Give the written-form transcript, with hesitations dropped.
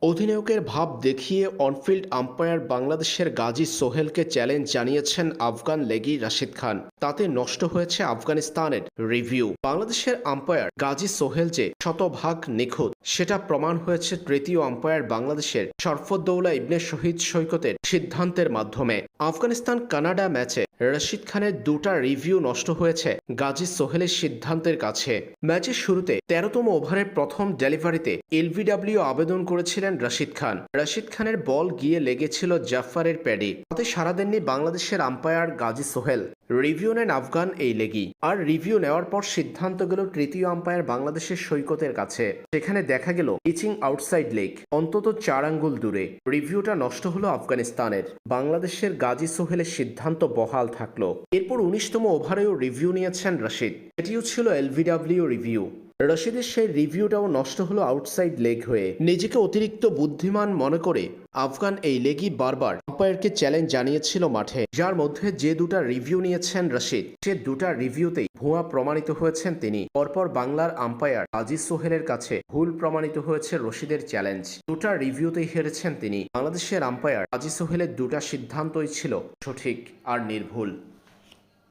অধিনায়কের ভাব দেখিয়ে অনফিল্ড আম্পায়ার বাংলাদেশের গাজী সোহেলকে চ্যালেঞ্জ জানিয়েছেন আফগান লেগি রাশিদ খান। তাতে নষ্ট হয়েছে আফগানিস্তানের রিভিউ। বাংলাদেশের আম্পায়ার গাজী সোহেল যে শতভাগ নিখুঁত সেটা প্রমাণ হয়েছে তৃতীয় আম্পায়ার বাংলাদেশের শরফুদ্দৌলা ইবনে শহীদ সৈকতের সিদ্ধান্তের মাধ্যমে। আফগানিস্তান কানাডা ম্যাচে রাশিদ খানের দুটা রিভিউ নষ্ট হয়েছে গাজী সোহেলের সিদ্ধান্তের কাছে। ম্যাচের শুরুতে ১৩তম ওভারের প্রথম ডেলিভারিতে এলবিডব্লিউ আবেদন করেছিলেন রাশিদ খান। রাশিদ খানের বল গিয়ে লেগেছিল জাফারের প্যাডে। তাতে সাড়া দেননি বাংলাদেশের আম্পায়ার গাজী সোহেল। রিভিউ নেন আফগান এই লেগি। আর রিভিউ নেওয়ার পর সিদ্ধান্ত গেল তৃতীয় আম্পায়ার বাংলাদেশের সৈকতের কাছে। সেখানে দেখা গেল পিচিং আউটসাইড লেগ, অন্তত ৪ আঙ্গুল দূরে। রিভিউটা নষ্ট হলো আফগানিস্তানের। বাংলাদেশের গাজী সোহেলের সিদ্ধান্ত বহাল থাকলো। এরপর ১৯তম ওভারেও রিভিউ নিয়েছেন রাশিদ। এটিও ছিল এলবিডব্লিউ রিভিউ। রশিদের সেই রিভিউটাও নষ্ট হলো আউটসাইড লেগ হয়ে। নিজেকে অতিরিক্ত বুদ্ধিমান মনে করে আফগান এই লেগই বারবার আম্পায়ারকে চ্যালেঞ্জ জানিয়েছিল মাঠে, যার মধ্যে যে দুটা রিভিউ নিয়েছেন রশিদ, সে দুটা রিভিউতেই ভুয়া প্রমাণিত হয়েছেন তিনি। পরপর বাংলার আম্পায়ার গাজী সোহেলের কাছে ভুল প্রমাণিত হয়েছে রশিদের চ্যালেঞ্জ। দুটা রিভিউতেই হেরেছেন তিনি। বাংলাদেশের আম্পায়ার গাজী সোহেলের দুটা সিদ্ধান্তই ছিল সঠিক আর নির্ভুল।